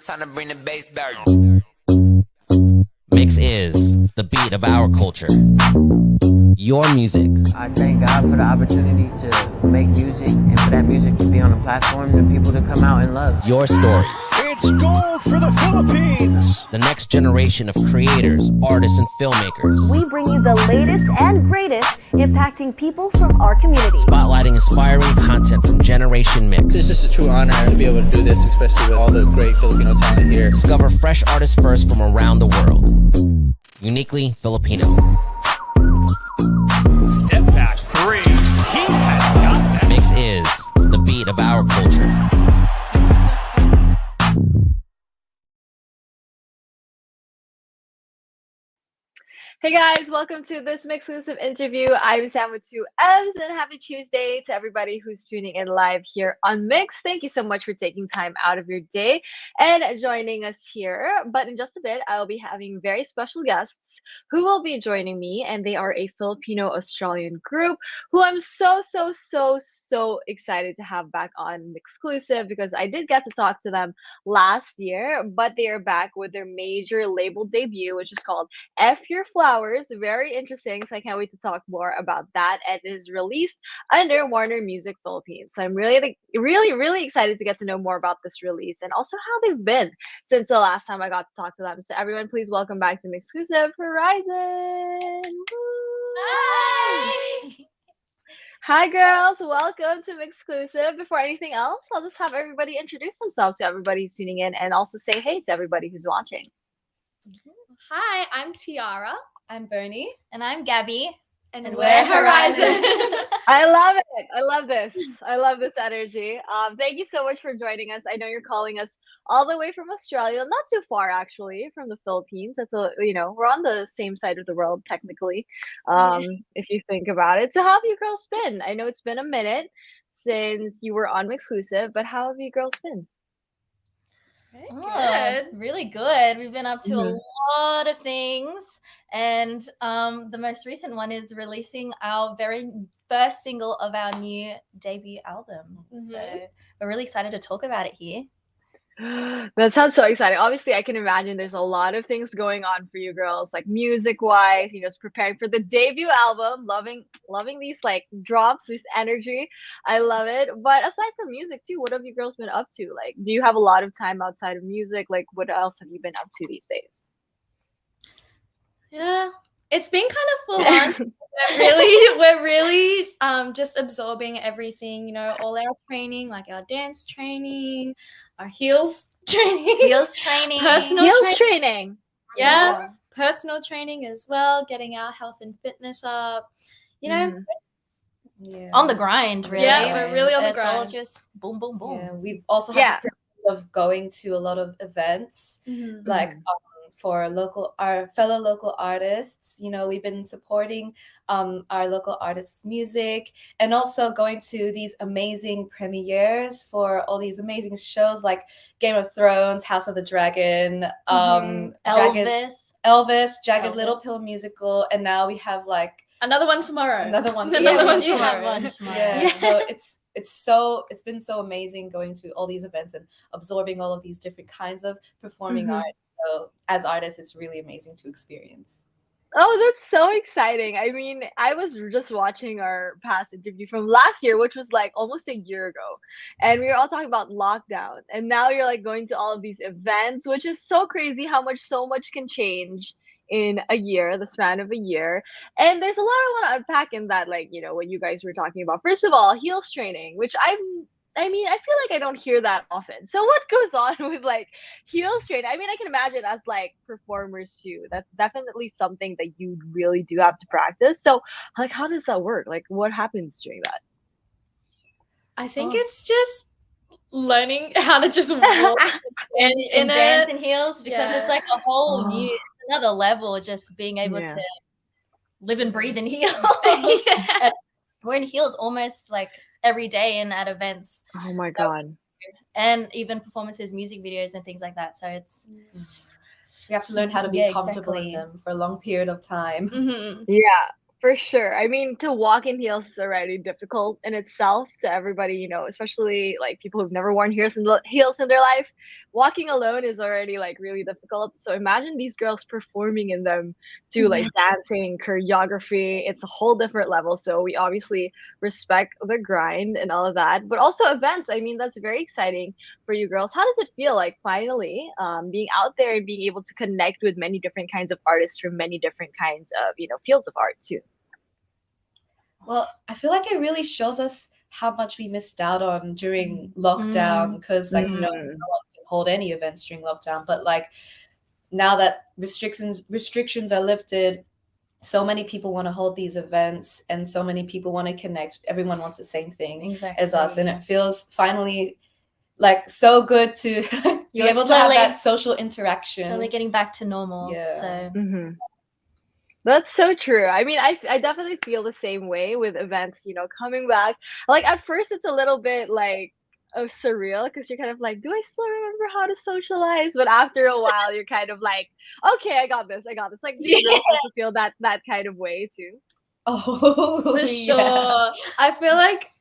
Time to bring the bass back. Mix is the beat of our culture. Your music. I thank God for the opportunity to make music and for that music to be on a platform and people to come out and love. Your stories. It's gold for the Philippines. The next generation of creators, artists, and filmmakers. We bring you the latest and greatest impacting people from our community. Spotlighting inspiring content from Generation Mix. It's just a true honor to be able to do this, especially with all the great Filipino talent here. Discover fresh artists first from around the world. Uniquely Filipino. Step back three. He has got that. Mix is the beat of our culture. Hey guys, welcome to this MYXclusive interview. I'm Sam with two M's, and happy Tuesday to everybody who's tuning in live here on Mix. Thank you so much for taking time out of your day and joining us here. But in just a bit, I'll be having very special guests who will be joining me, and they are a Filipino-Australian group who I'm so excited to have back on MYXclusive because I did get to talk to them last year, but they are back with their major label debut, which is called F Your Flowers. Very interesting, so I can't wait to talk more about that. And it is released under Warner Music Philippines, so I'm really excited to get to know more about this release and also how they've been since the last time I got to talk to them. So everyone, please welcome back to MYXclusive H3rizon. Hi. Hi girls, welcome to MYXclusive. Before anything else, I'll just have everybody introduce themselves to everybody who's tuning in and also say hey to everybody who's watching. Hi, I'm Tiara. I'm Bernie. And I'm Gabby. And we're H3rizon. I love it. I love this. I love this energy. Thank you so much for joining us. I know you're calling us all the way from Australia, not too far actually from the Philippines. That's we're on the same side of the world technically, if you think about it. So how have you girls been? I know it's been a minute since you were on MYXclusive, but how have you girls been? Good. Really good. We've been up to a lot of things, and the most recent one is releasing our very first single of our new debut album. So we're really excited to talk about it here. That sounds so exciting. Obviously, I can imagine there's a lot of things going on for you girls, like music-wise, just preparing for the debut album, loving these like drops, this energy. I love it. But aside from music too, what have you girls been up to? Like, do you have a lot of time outside of music? Like, what else have you been up to these days? Yeah, it's been kind of full on. We're really just absorbing everything, all our training, like our dance training, our heels training, personal training. Yeah, personal training as well, getting our health and fitness up, on the grind, really. Yeah, we're really on the grind. It's all just boom, boom, boom. Yeah, we've also had the privilege of going to a lot of events, like for our fellow local artists. We've been supporting our local artists' music and also going to these amazing premieres for all these amazing shows like Game of Thrones, House of the Dragon, Elvis, Jagged Little Pill musical, and now we have like another one tomorrow. Another one tomorrow. Yeah, so it's been so amazing going to all these events and absorbing all of these different kinds of performing art. So as artists, it's really amazing to experience. Oh, that's so exciting. I mean, I was just watching our past interview from last year, which was like almost a year ago. And we were all talking about lockdown. And now you're like going to all of these events, which is so crazy how so much can change in a year, the span of a year. And there's a lot I want to unpack in that, like, what you guys were talking about. First of all, heels training, which I feel like I don't hear that often. So what goes on with like heels training? I mean, I can imagine as like performers too. That's definitely something that you really do have to practice. So like, how does that work? Like, what happens during that? I think it's just learning how to just walk and dance in heels because it's like a whole new, another level. Just being able to live and breathe in heels. We're in heels almost like every day and at events. Oh my god. And even performances, music videos and things like that. So it's we have to learn how to be comfortable in them for a long period of time. Yeah, For sure. I mean, to walk in heels is already difficult in itself to everybody, especially like people who've never worn heels in their life. Walking alone is already like really difficult. So imagine these girls performing in them to like dancing, choreography. It's a whole different level. So we obviously respect the grind and all of that. But also events. I mean, that's very exciting for you girls. How does it feel like finally being out there and being able to connect with many different kinds of artists from many different kinds of, fields of art too? Well, I feel like it really shows us how much we missed out on during lockdown because, like, no one can hold any events during lockdown. But like now that restrictions are lifted, so many people want to hold these events, and so many people want to connect. Everyone wants the same thing as us, and it feels finally like so good to be You're able to have slowly- that social interaction. Slowly getting back to normal. Yeah. So That's so true. I mean, I definitely feel the same way with events, coming back. Like at first it's a little bit like surreal because you're kind of like, do I still remember how to socialize? But after a while, you're kind of like, okay, I got this. I got this. Like, do you girls also feel that kind of way too? Oh, For sure. yeah. I feel like,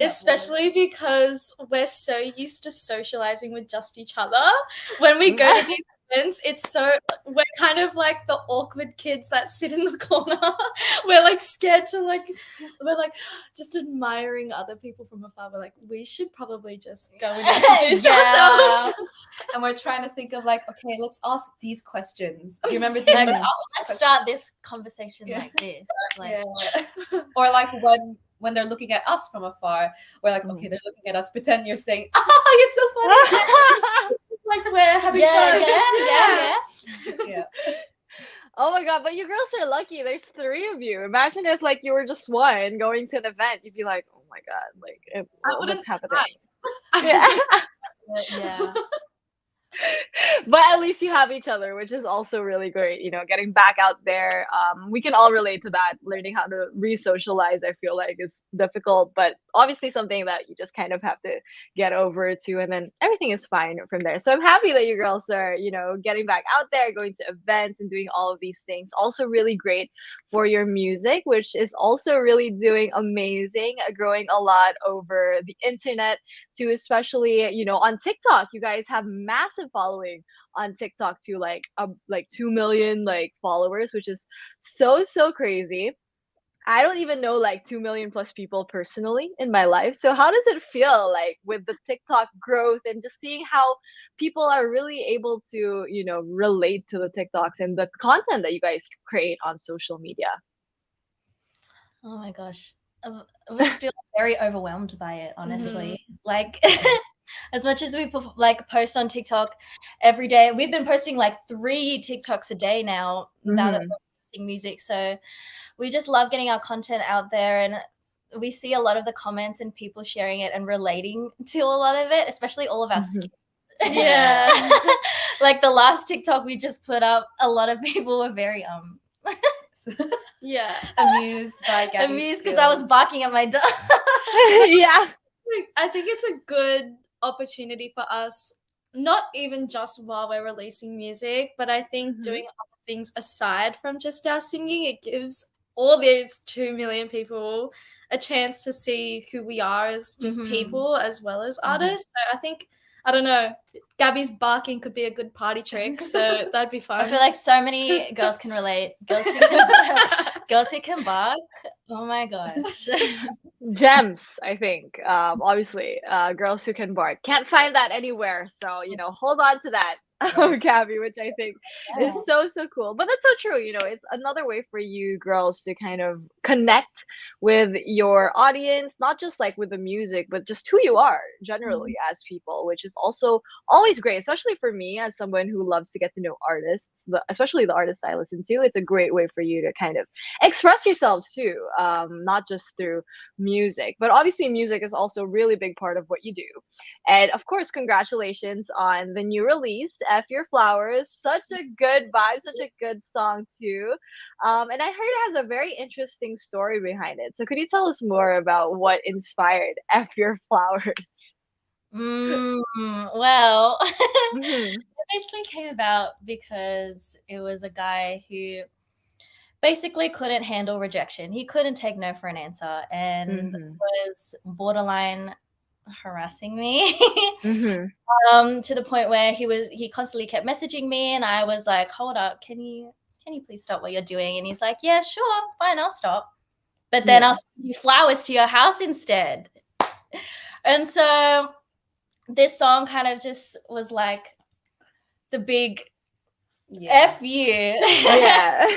especially because we're so used to socializing with just each other, when we go to these events, we're kind of like the awkward kids that sit in the corner. We're like scared to we're like just admiring other people from afar. We're like, we should probably just go and introduce ourselves. And we're trying to think of like, okay, let's ask these questions. Do you remember these? Let's start this conversation like this. Like, Or like when they're looking at us from afar, we're like, okay, they're looking at us. Pretend you're saying, "Oh, it's so funny!" Like we're having fun. Yeah. Oh my god, but you girls are lucky. There's 3 of you. Imagine if like you were just one going to an event. You'd be like, oh my god, like what's happening? yeah. But at least you have each other, which is also really great. Getting back out there. We can all relate to that. Learning how to re-socialize, I feel like, is difficult, but obviously something that you just kind of have to get over to, and then everything is fine from there. So I'm happy that you girls are, getting back out there, going to events and doing all of these things. Also really great for your music, which is also really doing amazing, growing a lot over the internet too, especially, on TikTok. You guys have massive following on TikTok too, like 2 million like followers, which is so crazy. I don't even know like 2 million plus people personally in my life. So how does it feel like with the TikTok growth and just seeing how people are really able to, relate to the TikToks and the content that you guys create on social media? Oh my gosh. We're still very overwhelmed by it, honestly. Like as much as we post on TikTok every day, we've been posting like 3 TikToks a day now that we're posting music. So we just love getting our content out there, and we see a lot of the comments and people sharing it and relating to a lot of it, especially all of our skits. Yeah. Like the last TikTok we just put up, a lot of people were very amused by Gabby's because I was barking at my dog. Yeah. I think it's a good opportunity for us, not even just while we're releasing music, but I think doing other things aside from just our singing, it gives all these 2 million people a chance to see who we are as just people as well as artists. So I think, I don't know, Gabby's barking could be a good party trick, so that'd be fun. I feel like so many girls can relate. Girls who can bark. Oh my gosh. Gems, I think. Obviously, girls who can bark. Can't find that anywhere. So, hold on to that, Gabby, which I think is so cool. But that's so true. It's another way for you girls to kind of connect with your audience, not just like with the music, but just who you are generally as people, which is also always great, especially for me as someone who loves to get to know artists, especially the artists I listen to. It's a great way for you to kind of express yourselves too, not just through music, but obviously music is also a really big part of what you do. And of course, congratulations on the new release, F Your Flowers. Such a good vibe, such a good song too. And I heard it has a very interesting story behind it. So could you tell us more about what inspired F Your Flowers? Well, it basically came about because it was a guy who basically couldn't handle rejection. He couldn't take no for an answer and was borderline harassing me. To the point where he constantly kept messaging me, and I was like, hold up, can you please stop what you're doing? And he's like, yeah, sure, fine, I'll stop. But then I'll send you flowers to your house instead. And so this song kind of just was like the big F you. Yeah.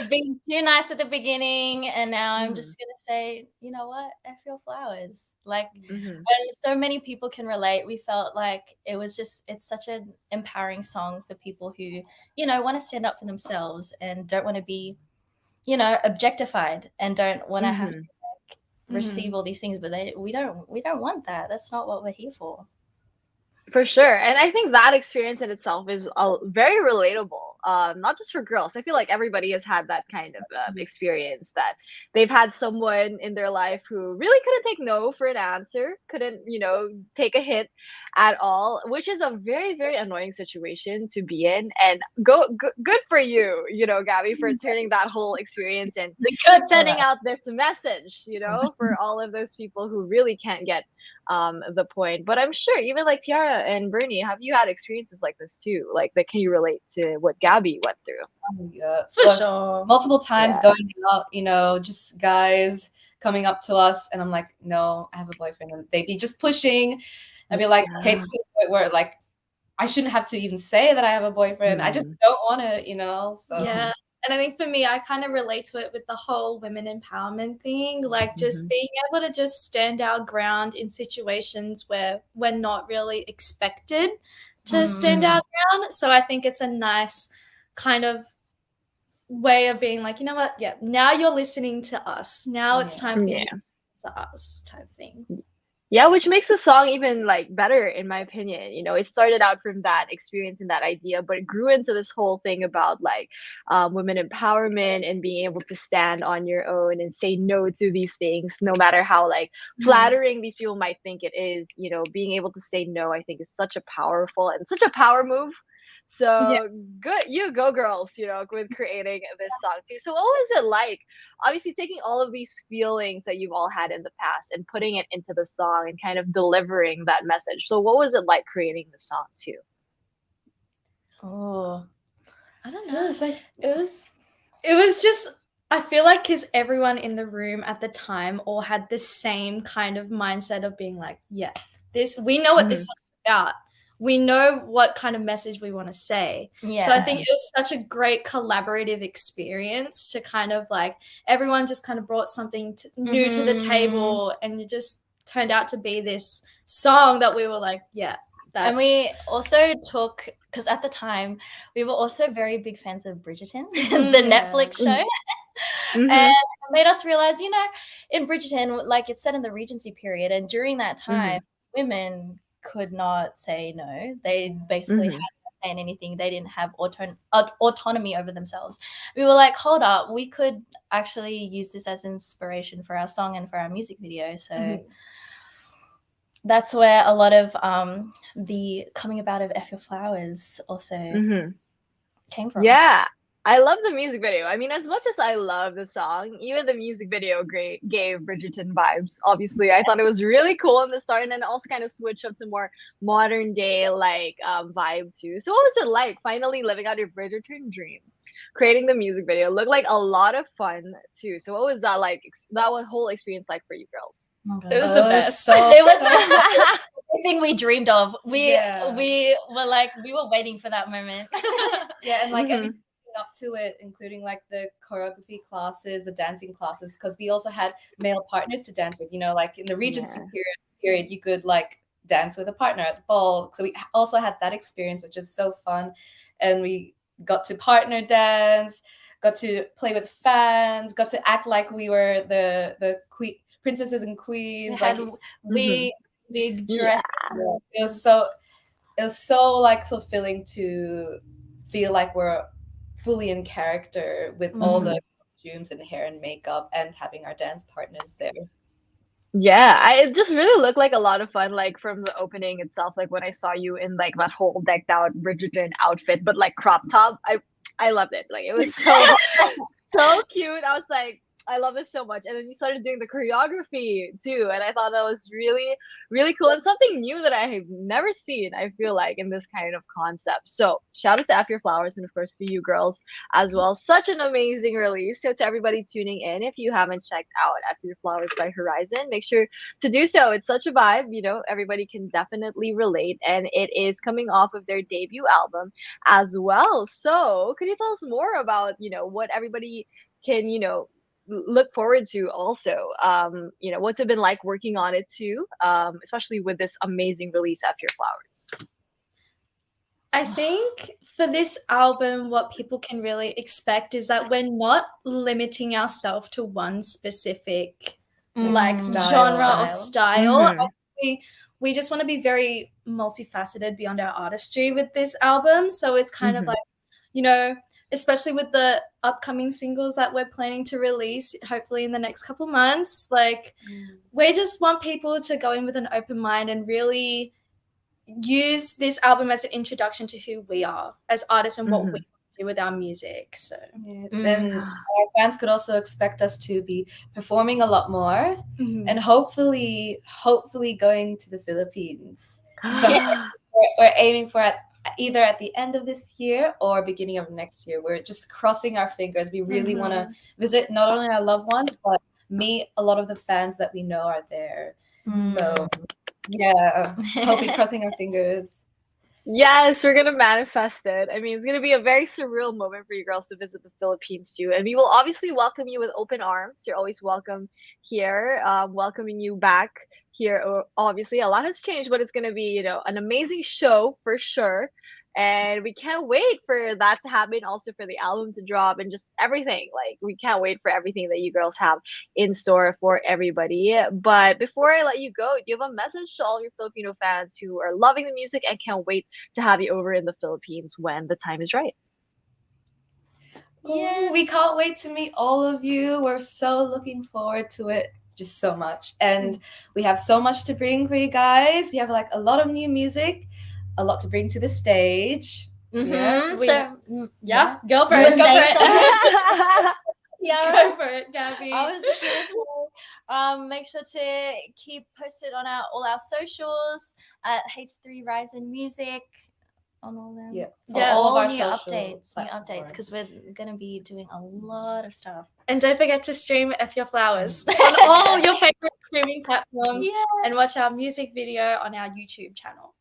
Being too nice at the beginning, and now I'm just gonna say, you know what, F your flowers. Like, and so many people can relate. We felt like it's such an empowering song for people who, you know, want to stand up for themselves and don't want to be, you know, objectified and don't want to have to like, receive all these things. But we don't want that. That's not what we're here for. For sure. And I think that experience in itself is very relatable, not just for girls. I feel like everybody has had that kind of experience, that they've had someone in their life who really couldn't take no for an answer, couldn't, you know, take a hit at all, which is a very, very annoying situation to be in. And good for you, you know, Gabby, for turning that whole experience and sending out this message, you know, for all of those people who really can't get the point. But I'm sure even like Tiara and Bernie, have you had experiences like this too? Like, that can you relate to what Gabby went through? Yeah, For sure. multiple times going out, you know, just guys coming up to us, and I'm like, no, I have a boyfriend, and they'd be just pushing. I'd be like, okay, it's to the point where like I shouldn't have to even say that I have a boyfriend. I just don't want to, you know. So yeah. And I think for me, I kind of relate to it with the whole women empowerment thing, like just being able to just stand our ground in situations where we're not really expected to stand our ground. So I think it's a nice kind of way of being like, you know what? Yeah, now you're listening to us. Now it's time for you to us type thing. Yeah, which makes the song even like better, in my opinion. You know, it started out from that experience and that idea, but it grew into this whole thing about like women empowerment and being able to stand on your own and say no to these things, no matter how like flattering these people might think it is. You know, being able to say no, I think, is such a powerful and such a power move. So good, you go girls, you know, with creating this song too. So what was it like, obviously taking all of these feelings that you've all had in the past and putting it into the song and kind of delivering that message? So what was it like creating the song too? Oh, I don't know. It was just, I feel like because everyone in the room at the time all had the same kind of mindset of being like, yeah, we know what this song is about. We know what kind of message we want to say. So I think it was such a great collaborative experience to kind of like, everyone just kind of brought something new to the table, and it just turned out to be this song that we were like, yeah. And we also took, because at the time we were also very big fans of Bridgerton, the Netflix show. And it made us realize, you know, in Bridgerton, like it's set in the Regency period, and during that time, women could not say no. They basically had to say anything. They didn't have autonomy over themselves. We were like, hold up, we could actually use this as inspiration for our song and for our music video. So that's where a lot of the coming about of F Your Flowers also came from. Yeah, I love the music video. I mean, as much as I love the song, even the music video gave Bridgerton vibes. Obviously, I thought it was really cool in the start, and then also kind of switch up to more modern day like vibe too. So what was it like finally living out your Bridgerton dream? Creating the music video looked like a lot of fun too. So what was that like? That whole experience like for you girls? It was the best. It was everything we dreamed of. We were like, we were waiting for that moment. And like everything up to it, including like the choreography classes, the dancing classes, because we also had male partners to dance with. You know, like in the Regency period, you could like dance with a partner at the ball. So we also had that experience, which is so fun, and we got to partner dance, got to play with fans, got to act like we were the princesses and queens. Like we big dress. It was so like fulfilling to feel like we're fully in character with all the costumes and hair and makeup and having our dance partners there. Yeah, it just really looked like a lot of fun, like from the opening itself, like when I saw you in like that whole decked out Bridgerton outfit, but like crop top. I loved it. Like, it was so so cute. I was like, I love this so much. And then you started doing the choreography too, and I thought that was really really cool and something new that I have never seen. I feel like in this kind of concept. So shout out to F Your Flowers and of course to you girls as well. Such an amazing release. So to everybody tuning in, if you haven't checked out F Your Flowers by H3rizon, make sure to do so. It's such a vibe. You know, everybody can definitely relate, and it is coming off of their debut album as well. So could you tell us more about, you know, what everybody can, you know, look forward to also, you know, what's it been like working on it too, especially with this amazing release F Your Flowers? I think for this album, what people can really expect is that we're not limiting ourselves to one specific like genre or style. We just want to be very multifaceted beyond our artistry with this album. So it's kind of like, you know, especially with the upcoming singles that we're planning to release, hopefully in the next couple months, like we just want people to go in with an open mind and really use this album as an introduction to who we are as artists and what we do with our music. So then our fans could also expect us to be performing a lot more and hopefully going to the Philippines. We're aiming for either at the end of this year or beginning of next year. We're just crossing our fingers. We really want to visit not only our loved ones, but meet a lot of the fans that we know are there. So yeah, hoping, crossing our fingers. Yes, we're gonna manifest it. I mean, it's gonna be a very surreal moment for you girls to visit the Philippines too, and we will obviously welcome you with open arms. You're always welcome here. Welcoming you back here. Obviously, a lot has changed, but it's gonna be, you know, an amazing show for sure. And we can't wait for that to happen. Also for the album to drop and just everything. Like, we can't wait for everything that you girls have in store for everybody. But before I let you go, do you have a message to all your Filipino fans who are loving the music and can't wait to have you over in the Philippines when the time is right? Yes. We can't wait to meet all of you. We're so looking forward to it just so much. And we have so much to bring for you guys. We have like a lot of new music, a lot to bring to the stage. Yeah. Go for it. Go for it. Go for it, Gabby. I was just gonna say, make sure to keep posted on all our socials at H3rizon Music on all them. All of our new social updates because we're gonna be doing a lot of stuff. And don't forget to stream F Your Flowers on all your favorite streaming platforms and watch our music video on our YouTube channel.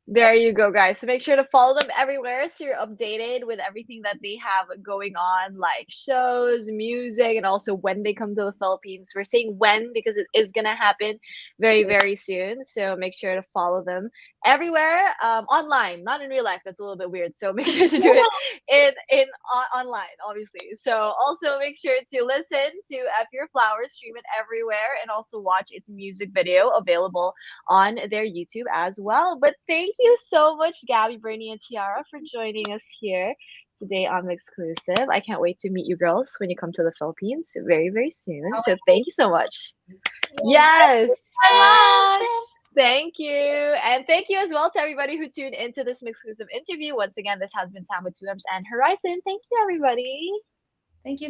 There you go, guys. So make sure to follow them everywhere so you're updated with everything that they have going on, like shows, music, and also when they come to the Philippines. We're saying when because it is going to happen very, very soon. So make sure to follow them everywhere, online, not in real life. That's a little bit weird. So make sure to do it online, obviously. So also make sure to listen to F Your Flowers, stream it everywhere, and also watch its music video available on their YouTube as well. But thank you so much, Gabby, Bernie, and Tiara, for joining us here today on MYXclusive. I can't wait to meet you girls when you come to the Philippines very, very soon. So thank you so much. Yes. Thank you. And thank you as well to everybody who tuned into this MYXclusive interview. Once again, this has been Sam with 2Ms and H3rizon. Thank you, everybody. Thank you.